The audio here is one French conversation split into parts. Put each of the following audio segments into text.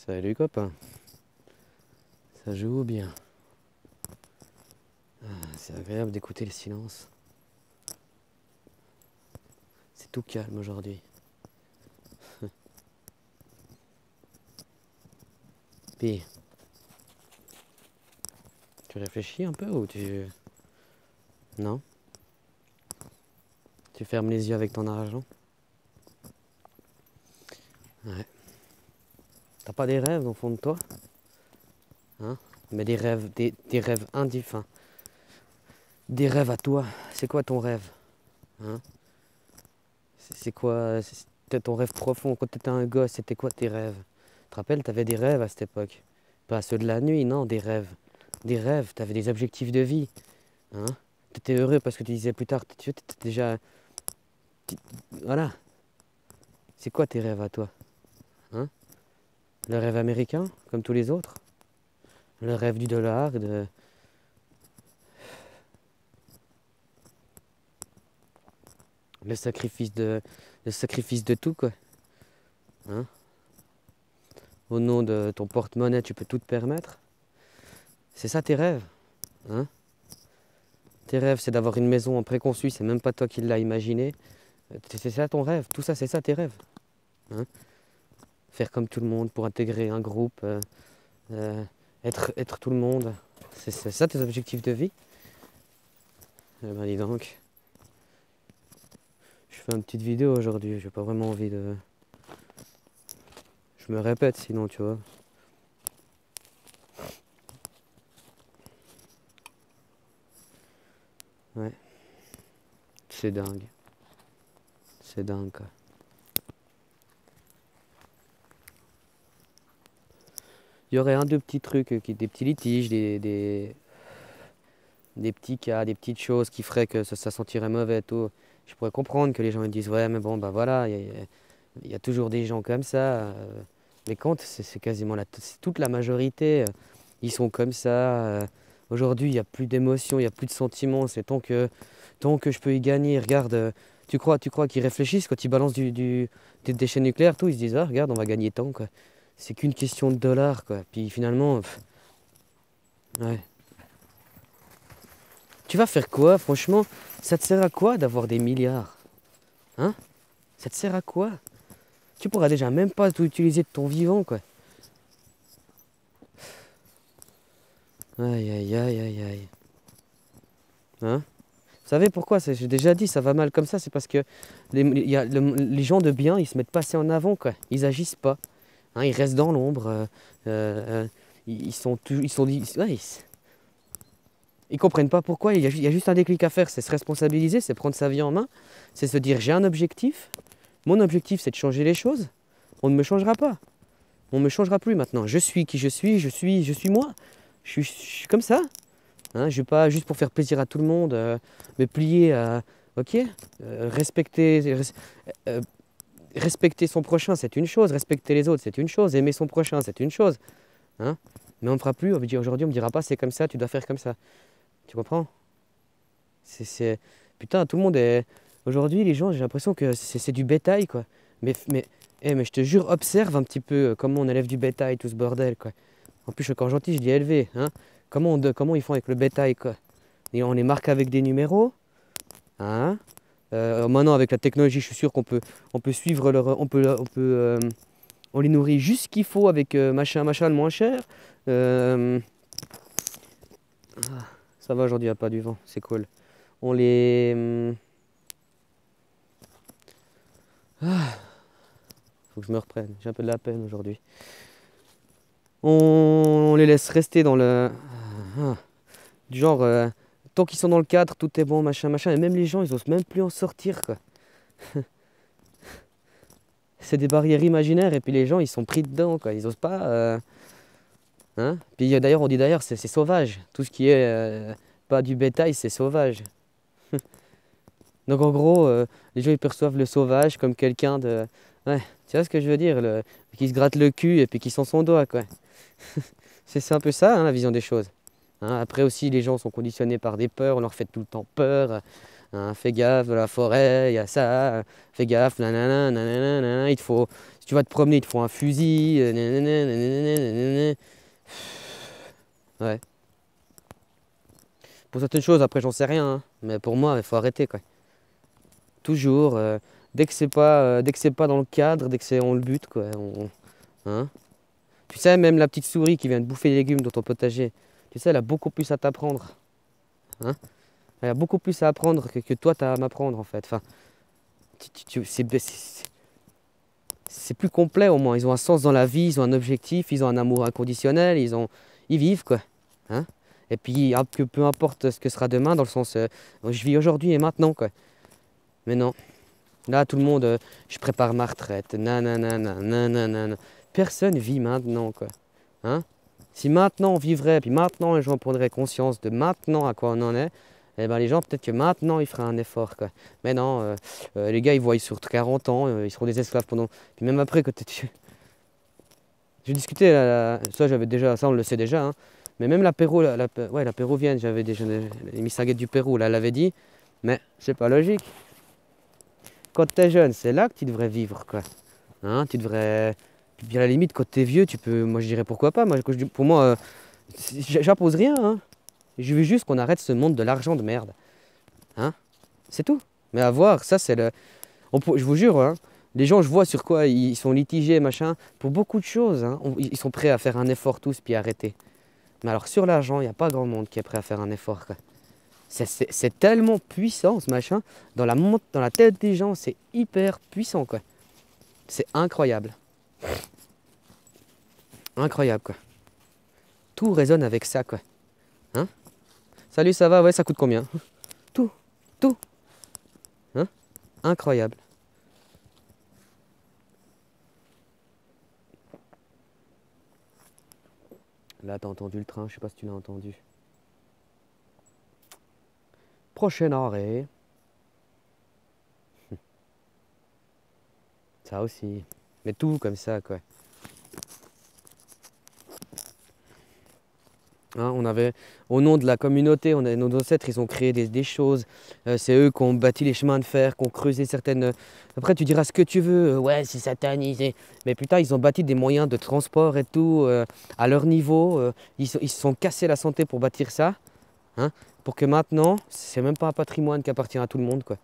Salut copain, ça joue bien. C'est agréable d'écouter le silence. C'est tout calme aujourd'hui. Puis, tu réfléchis un peu ou tu... Non? Tu fermes les yeux avec ton argent? Ouais. T'as pas des rêves au fond de toi? Hein? Mais des rêves, des rêves indifférents. Des rêves à toi. C'est quoi ton rêve? Hein? C'est quoi c'était ton rêve profond? Quand t'étais un gosse, c'était quoi tes rêves? Tu te rappelles, t'avais des rêves à cette époque. Pas ceux de la nuit, non, des rêves. Des rêves, t'avais des objectifs de vie. Hein? T'étais heureux parce que tu disais plus tard, tu étais déjà... Voilà. C'est quoi tes rêves à toi? Hein? Le rêve américain, comme tous les autres? Le rêve du dollar, le sacrifice de tout, quoi. Hein? Au nom de ton porte-monnaie, tu peux tout te permettre. C'est ça tes rêves, hein? Tes rêves, c'est d'avoir une maison en préconçu, c'est même pas toi qui l'as imaginé. C'est ça ton rêve, tout ça, c'est ça tes rêves. Hein? Faire comme tout le monde pour intégrer un groupe, être tout le monde. C'est ça tes objectifs de vie? Eh ben dis donc, je fais une petite vidéo aujourd'hui, j'ai pas vraiment envie de... Je me répète sinon, tu vois. Ouais, c'est dingue. C'est dingue, quoi. Il y aurait un, deux petits trucs, des petits litiges, des petits cas, des petites choses qui feraient que ça sentirait mauvais et tout. Je pourrais comprendre que les gens ils disent ouais mais bon bah voilà, il y a toujours des gens comme ça. Mais quand c'est quasiment c'est toute la majorité, ils sont comme ça. Aujourd'hui il n'y a plus d'émotion, il n'y a plus de sentiments. C'est tant que je peux y gagner. Regarde, tu crois qu'ils réfléchissent quand ils balancent des déchets nucléaires, tout, ils se disent ah regarde on va gagner tant quoi. C'est qu'une question de dollars quoi. Puis finalement, ouais. Tu vas faire quoi, franchement? Ça te sert à quoi d'avoir des milliards? Hein? Ça te sert à quoi? Tu pourras déjà même pas tout utiliser de ton vivant, quoi. Aïe, aïe, aïe, aïe, aïe. Hein? Vous savez pourquoi? J'ai déjà dit, ça va mal comme ça, c'est parce que les gens de bien, ils se mettent pas assez en avant, quoi. Ils agissent pas. Hein, ils restent dans l'ombre. Ils sont... ouais, ils comprennent pas pourquoi. Il y a juste un déclic à faire, c'est se responsabiliser, c'est prendre sa vie en main, c'est se dire j'ai un objectif. Mon objectif, c'est de changer les choses. On ne me changera pas. On ne me changera plus maintenant. Je suis qui je suis moi. Je suis comme ça. Hein, je ne vais pas juste pour faire plaisir à tout le monde, me plier à... Ok, euh, respecter son prochain, c'est une chose. Respecter les autres, c'est une chose. Aimer son prochain, c'est une chose. Hein, mais on ne fera plus. Aujourd'hui, on ne me dira pas c'est comme ça, tu dois faire comme ça. Tu comprends? Putain, tout le monde est... Aujourd'hui, les gens, j'ai l'impression que c'est du bétail, quoi. Mais je te jure, observe un petit peu comment on élève du bétail, tout ce bordel, quoi. En plus, je suis encore gentil, je dis élever, hein. Comment ils font avec le bétail, quoi. Et on les marque avec des numéros, hein. Maintenant, avec la technologie, je suis sûr on peut suivre on les nourrit juste ce qu'il faut avec machin, machin, le moins cher. Euh, Ça va aujourd'hui, il n'y a pas du vent, c'est cool. On les... Faut que je me reprenne, j'ai un peu de la peine aujourd'hui. On les laisse rester dans le... Du genre, tant qu'ils sont dans le cadre, tout est bon, machin, machin. Et même les gens, ils osent même plus en sortir, quoi. C'est des barrières imaginaires et puis les gens, ils sont pris dedans, quoi. Ils osent pas... Hein? Puis d'ailleurs, on dit d'ailleurs, c'est sauvage. Tout ce qui est pas du bétail, c'est sauvage. Donc en gros, les gens ils perçoivent le sauvage comme quelqu'un de... Ouais, tu vois ce que je veux dire, qui se gratte le cul et puis qui sent son doigt, quoi. C'est un peu ça, hein, la vision des choses. Hein, après aussi, les gens sont conditionnés par des peurs, on leur fait tout le temps peur. Hein, fais gaffe, la forêt, il y a ça, fais gaffe, nanana, nanana, nanana, Si tu vas te promener, il te faut un fusil. Ouais. Pour certaines choses, après, j'en sais rien, hein. Mais pour moi, il faut arrêter, quoi. Toujours, dès que c'est pas dans le cadre, dès que c'est on le bute, quoi. Hein. Tu sais, même la petite souris qui vient de bouffer les légumes dans ton potager, tu sais, elle a beaucoup plus à t'apprendre. Hein. Elle a beaucoup plus à apprendre que toi, tu as à m'apprendre, en fait. Enfin, c'est plus complet, au moins. Ils ont un sens dans la vie, ils ont un objectif, ils ont un amour inconditionnel, ils vivent, quoi. Hein. Et puis, peu importe ce que sera demain, dans le sens, je vis aujourd'hui et maintenant, quoi. Mais non. Là, tout le monde, je prépare ma retraite, nanana, nanana. Personne vit maintenant, quoi. Hein? Si maintenant on vivrait, puis maintenant les gens prendraient conscience de maintenant à quoi on en est, eh ben les gens, peut-être que maintenant ils feraient un effort, quoi. Mais non, les gars, ils voient sur 40 ans, ils seront des esclaves pendant... Puis même après, quand tu... J'ai discuté, ça j'avais déjà, ça on le sait déjà, hein. Mais même l'apéro, ouais, la péruvienne, j'avais déjà, les missaguettes du Pérou, là, elle l'avait dit, mais c'est pas logique. Quand t'es jeune, c'est là que tu devrais vivre, quoi. Hein, tu devrais... Puis à la limite, quand t'es vieux, tu peux... Moi, je dirais pourquoi pas. Moi, pour moi, j'impose rien, hein. Je veux juste qu'on arrête ce monde de l'argent de merde. Hein? C'est tout. Mais à voir, ça, c'est le... Je vous jure, hein, les gens, je vois sur quoi ils sont litigés, machin. Pour beaucoup de choses, hein, ils sont prêts à faire un effort tous, puis arrêter. Mais alors, sur l'argent, il n'y a pas grand monde qui est prêt à faire un effort, quoi. C'est tellement puissant, ce machin. Dans la tête des gens, c'est hyper puissant, quoi. C'est incroyable. Incroyable, quoi. Tout résonne avec ça, quoi. Hein? Salut, ça va? Ouais, ça coûte combien? Tout, tout. Hein? Incroyable. Là, t'as entendu le train, je sais pas si tu l'as entendu. Prochain arrêt. Ça aussi. Mais tout comme ça, quoi. Hein, on avait, au nom de la communauté, nos ancêtres, ils ont créé des choses. C'est eux qui ont bâti les chemins de fer, qui ont creusé certaines... Après, tu diras ce que tu veux. Ouais, c'est satanisé. Mais putain, ils ont bâti des moyens de transport et tout à leur niveau. Ils se sont cassés la santé pour bâtir ça. Hein, pour que maintenant, c'est même pas un patrimoine qui appartient à tout le monde, quoi.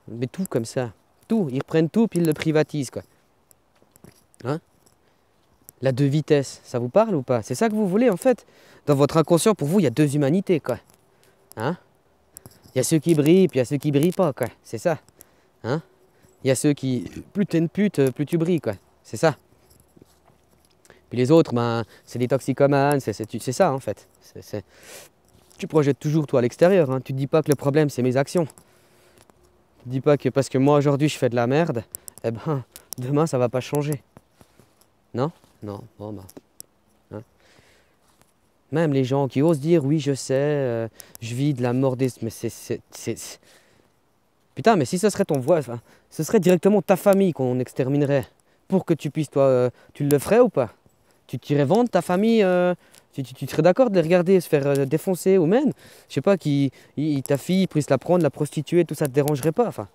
Mais tout comme ça. Tout. Ils reprennent tout puis ils le privatisent, quoi. Hein? La deux vitesses, ça vous parle ou pas? C'est ça que vous voulez, en fait? Dans votre inconscient, pour vous, il y a deux humanités, quoi. Hein? Il y a ceux qui brillent, puis il y a ceux qui brillent pas, quoi. C'est ça. Hein? Il y a ceux qui... Plus t'es une pute, plus tu brilles, quoi. C'est ça. Puis les autres, ben, c'est des toxicomanes, c'est ça, en fait. Tu projettes toujours, toi, à l'extérieur, hein. Tu te dis pas que le problème, c'est mes actions. Tu te dis pas que parce que moi, aujourd'hui, je fais de la merde, eh ben, demain, ça va pas changer. Non? Non. Bon, ben... Même les gens qui osent dire, oui, je sais, je vis de la mort des... Mais Putain, mais si ce serait ton voisin, ce serait directement ta famille qu'on exterminerait. Pour que tu puisses, toi, tu le ferais ou pas? Tu t'irais vendre ta famille, tu serais d'accord de les regarder se faire défoncer ou même, je sais pas, ta fille puisse la prendre, la prostituer, tout ça te dérangerait pas, enfin.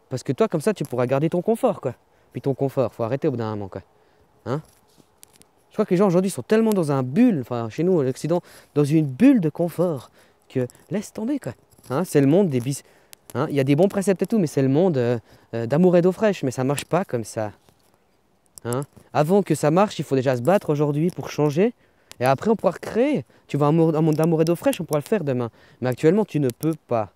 Parce que toi, comme ça, tu pourras garder ton confort, quoi. Puis ton confort, faut arrêter au bout d'un moment, quoi. Hein? Je crois que les gens aujourd'hui sont tellement dans un bulle, enfin chez nous, à l'Occident, dans une bulle de confort, que laisse tomber, quoi. Hein, c'est le monde des bis. Hein, il y a des bons préceptes et tout, mais c'est le monde d'amour et d'eau fraîche, mais ça marche pas comme ça. Hein. Avant que ça marche, il faut déjà se battre aujourd'hui pour changer, et après on pourra recréer. Tu veux un monde d'amour et d'eau fraîche, on pourra le faire demain. Mais actuellement, tu ne peux pas.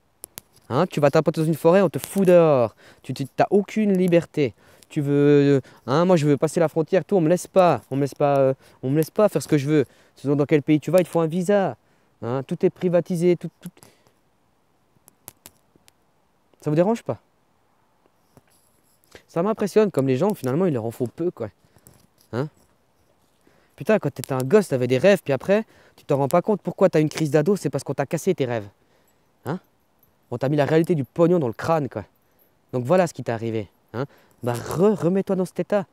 Hein, tu vas tapoter dans une forêt, on te fout dehors. Tu n'as aucune liberté. Tu veux, hein, moi je veux passer la frontière, tout, on me laisse pas, on me laisse pas faire ce que je veux. Selon dans quel pays tu vas, il te faut un visa. Hein, tout est privatisé, tout. Ça vous dérange pas? Ça m'impressionne comme les gens, finalement, il leur en faut peu, quoi. Hein? Putain, quand t'étais un gosse, t'avais des rêves, puis après, tu t'en rends pas compte pourquoi t'as une crise d'ado, c'est parce qu'on t'a cassé tes rêves. Hein? On t'a mis la réalité du pognon dans le crâne, quoi. Donc voilà ce qui t'est arrivé. Hein? Bah remets-toi dans cet état.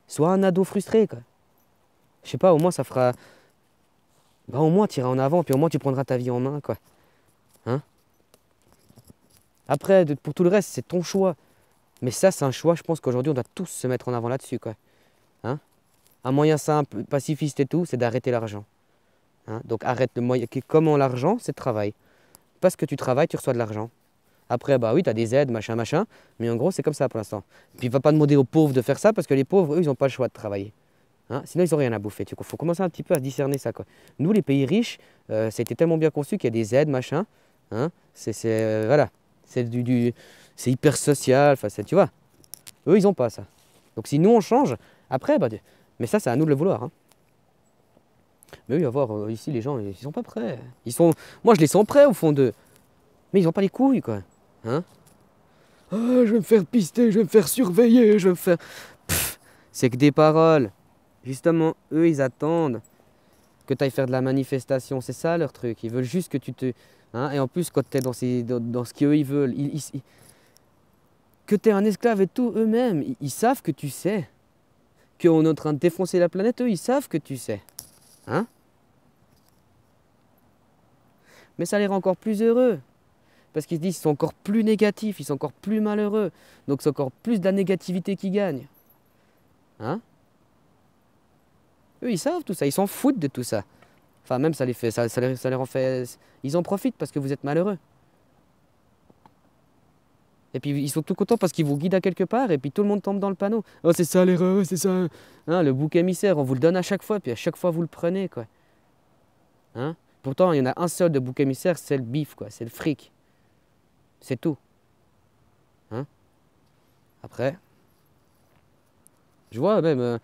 Sois un ado frustré, quoi. Je sais pas, au moins ça fera... Bah au moins tu iras en avant, puis au moins tu prendras ta vie en main, quoi. Hein? Après, pour tout le reste, c'est ton choix. Mais ça, c'est un choix, je pense qu'aujourd'hui, on doit tous se mettre en avant là-dessus, quoi. Hein? Un moyen simple, pacifiste et tout, c'est d'arrêter l'argent. Hein? Donc arrête le moyen. Comment l'argent, c'est le travail. Parce que tu travailles, tu reçois de l'argent. Après, bah oui, tu as des aides, machin, machin. Mais en gros, c'est comme ça pour l'instant. Puis il ne va pas demander aux pauvres de faire ça parce que les pauvres, eux, ils n'ont pas le choix de travailler. Hein? Sinon, ils n'ont rien à bouffer. Il faut commencer un petit peu à discerner ça, quoi. Nous, les pays riches, ça a été tellement bien conçu qu'il y a des aides, machin. Hein? Voilà. C'est hyper social. Enfin, tu vois. Eux, ils n'ont pas ça. Donc si nous, on change, après, bah, mais ça, c'est à nous de le vouloir. Hein. Mais oui, à voir, ici, les gens, ils sont pas prêts. Moi, je les sens prêts au fond d'eux. Mais ils n'ont pas les couilles, quoi. Hein? Ah, je vais me faire pister, je vais me faire surveiller, je vais me faire... Pff, c'est que des paroles. Justement, eux, ils attendent que tu ailles faire de la manifestation. C'est ça leur truc. Ils veulent juste que tu te... Hein? Et en plus, quand tu es dans ce qu'eux, ils veulent, que tu es un esclave et tout, eux-mêmes, ils savent que tu sais. Qu'on est en train de défoncer la planète, eux, ils savent que tu sais. Hein? Mais ça les rend encore plus heureux. Parce qu'ils se disent qu'ils sont encore plus négatifs, ils sont encore plus malheureux. Donc c'est encore plus de la négativité qui gagne. Hein? Eux, ils savent tout ça, ils s'en foutent de tout ça. Enfin, même ça les fait, ça les rend fait... Ils en profitent parce que vous êtes malheureux. Et puis ils sont tout contents parce qu'ils vous guident à quelque part et puis tout le monde tombe dans le panneau. Oh, c'est ça l'erreur, c'est ça. Hein, le bouc émissaire, on vous le donne à chaque fois, puis à chaque fois vous le prenez, quoi. Hein? Pourtant, il y en a un seul de bouc émissaire, c'est le bif, quoi. C'est le fric. C'est tout. Hein? Après, je vois même...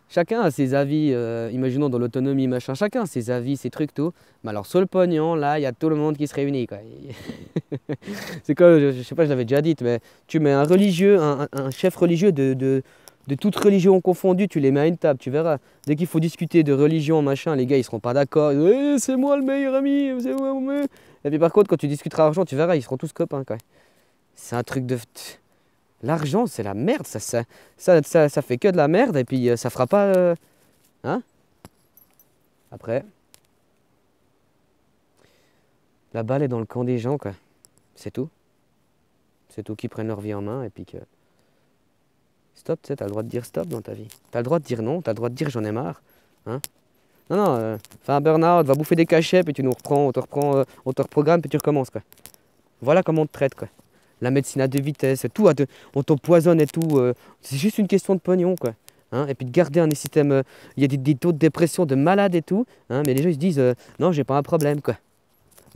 chacun a ses avis, imaginons dans l'autonomie, machin. Chacun a ses avis, ses trucs, tout. Mais alors, sur le pognon, là, il y a tout le monde qui se réunit, quoi. C'est comme, je sais pas, je l'avais déjà dit, mais tu mets un religieux, un chef religieux de toute religion confondue, tu les mets à une table, tu verras. Dès qu'il faut discuter de religion, machin, les gars, ils seront pas d'accord. Eh, c'est moi le meilleur ami, c'est moi le meilleur. Et puis par contre, quand tu discuteras argent, tu verras, ils seront tous copains, quoi. C'est un truc de... L'argent, c'est la merde, ça fait que de la merde, et puis ça fera pas... Hein? Après, la balle est dans le camp des gens, quoi. C'est tout. C'est tout, qui prennent leur vie en main, et puis que... Stop, tu sais, t'as le droit de dire stop dans ta vie. T'as le droit de dire non, t'as le droit de dire j'en ai marre. Hein? Non, non, fais un burn-out, va bouffer des cachets, puis tu nous reprends, on te reprogramme, puis tu recommences, quoi. Voilà comment on te traite, quoi. La médecine à deux vitesses, tout, on t'empoisonne et tout. C'est juste une question de pognon, quoi. Hein? Et puis de garder un système... Il y a des taux de dépression de malades et tout. Hein? Mais les gens, ils se disent, non, j'ai pas un problème, quoi.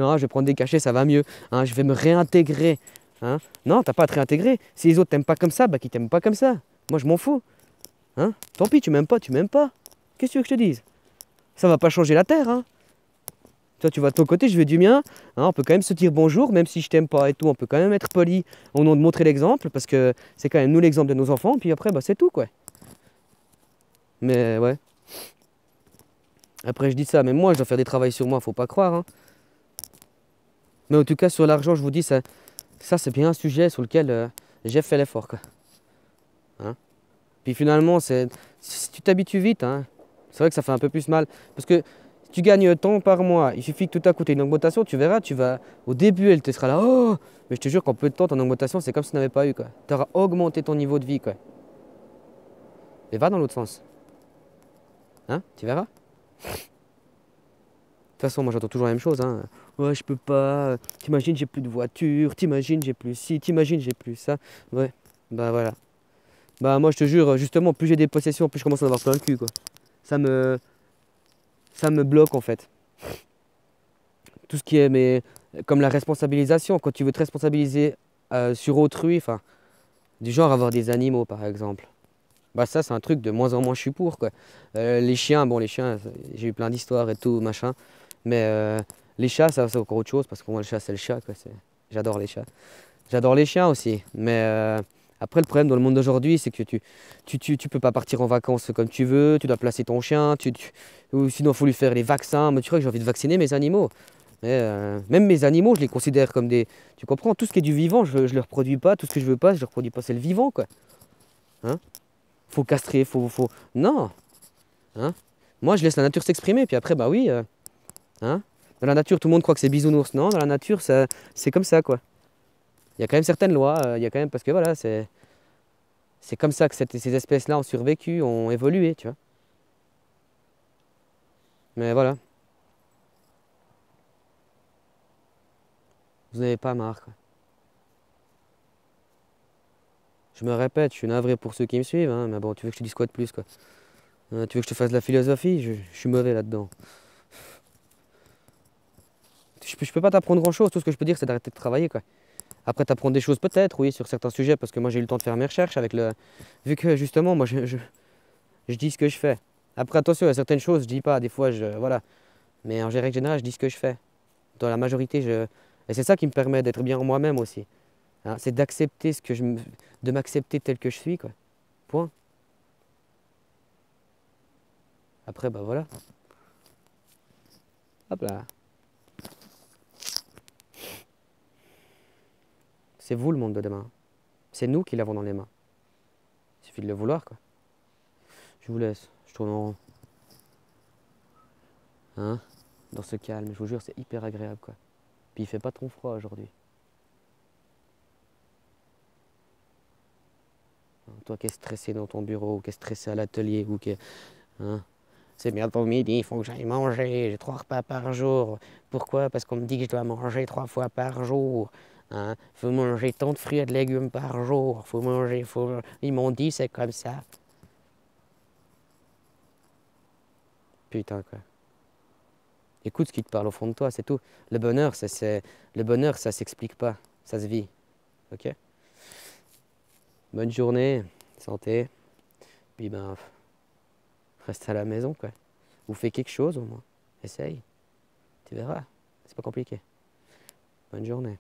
Non, je vais prendre des cachets, ça va mieux. Hein? Je vais me réintégrer. Hein? Non, t'as pas à te réintégrer. Si les autres t'aiment pas comme ça, bah qu'ils t'aiment pas comme ça. Moi, je m'en fous. Hein? Tant pis, tu m'aimes pas, tu m'aimes pas. Qu'est-ce que tu veux que je te dise? Ça va pas changer la terre, hein? Toi, tu vas de ton côté, je vais du mien. Hein, on peut quand même se dire bonjour, même si je t'aime pas et tout. On peut quand même être poli au nom de montrer l'exemple, parce que c'est quand même nous l'exemple de nos enfants. Puis après, bah, c'est tout, quoi. Mais ouais. Après, je dis ça, mais moi, je dois faire des travaux sur moi, faut pas croire. Hein. Mais en tout cas, sur l'argent, je vous dis, ça c'est bien un sujet sur lequel j'ai fait l'effort, quoi. Hein. Puis finalement, si tu t'habitues vite, hein, c'est vrai que ça fait un peu plus mal. Parce que si tu gagnes tant par mois, il suffit que tout à coup tu aies une augmentation, tu verras, au début, elle te sera là, oh, mais je te jure qu'en peu de temps, ton augmentation, c'est comme si tu n'avais pas eu, quoi. Tu auras augmenté ton niveau de vie, quoi. Et va dans l'autre sens. Hein, tu verras. De toute façon, moi j'entends toujours la même chose, hein. Ouais, je peux pas. T'imagines, j'ai plus de voiture. T'imagines, j'ai plus ci. T'imagines, j'ai plus ça. Ouais, bah voilà. Bah moi, je te jure, justement, plus j'ai des possessions, plus je commence à en avoir plein le cul, quoi. Ça me, ça me bloque, en fait. Tout ce qui est, mais comme la responsabilisation, quand tu veux te responsabiliser sur autrui, enfin, du genre avoir des animaux, par exemple. Bah ça, c'est un truc de moins en moins je suis pour, quoi. Les chiens, bon, les chiens, j'ai eu plein d'histoires et tout, machin. Mais les chats, ça, c'est encore autre chose, parce que moi, le chat, c'est le chat, quoi. J'adore les chats. J'adore les chiens aussi. Mais après, le problème dans le monde d'aujourd'hui, c'est que tu peux pas partir en vacances comme tu veux, tu dois placer ton chien, ou sinon, il faut lui faire les vaccins. Mais tu crois que j'ai envie de vacciner mes animaux. Mais, même mes animaux, je les considère comme des... Tu comprends? Tout ce qui est du vivant, je ne le reproduis pas. Tout ce que je veux pas, je le reproduis pas. C'est le vivant, quoi. Hein? Faut castrer, faut... Non. Hein? Moi, je laisse la nature s'exprimer, puis après, bah oui. Hein? Dans la nature, tout le monde croit que c'est bisounours. Non, dans la nature, c'est comme ça, quoi. Il y a quand même certaines lois, il y a quand même, parce que voilà, c'est comme ça que ces espèces-là ont survécu, ont évolué, tu vois. Mais voilà, vous n'avez pas marre, quoi. Je me répète, je suis navré pour ceux qui me suivent, hein, mais bon, tu veux que je te dise quoi de plus, quoi? Tu veux que je te fasse de la philosophie? Je suis mauvais là-dedans. Je peux pas t'apprendre grand-chose, tout ce que je peux dire, c'est d'arrêter de travailler, quoi. Après, t'apprendre des choses peut-être, oui, sur certains sujets, parce que moi j'ai eu le temps de faire mes recherches avec le... Vu que justement, moi je dis ce que je fais. Après, attention, il y a certaines choses, je dis pas, des fois, voilà. Mais en règle générale, je dis ce que je fais. Dans la majorité, je... Et c'est ça qui me permet d'être bien en moi-même aussi, hein. C'est d'accepter de m'accepter tel que je suis, quoi. Point. Après, bah voilà. Hop là. C'est vous le monde de demain. C'est nous qui l'avons dans les mains. Il suffit de le vouloir, quoi. Je vous laisse. Je tourne en rond. Hein? Dans ce calme, je vous jure, c'est hyper agréable, quoi. Puis il fait pas trop froid aujourd'hui. Hein, toi qui es stressé dans ton bureau, ou qui es stressé à l'atelier, ou qui... Hein? C'est bientôt midi, il faut que j'aille manger. J'ai 3 repas par jour. Pourquoi? Parce qu'on me dit que je dois manger 3 fois par jour. Hein? Faut manger tant de fruits et de légumes par jour. Faut manger, faut... Ils m'ont dit, c'est comme ça. Putain, quoi. Écoute ce qui te parle au fond de toi, c'est tout. Le bonheur, ça s'explique pas. Ça se vit. Ok? Bonne journée, santé. Puis ben, reste à la maison, quoi. Ou fais quelque chose au moins. Essaye. Tu verras. C'est pas compliqué. Bonne journée.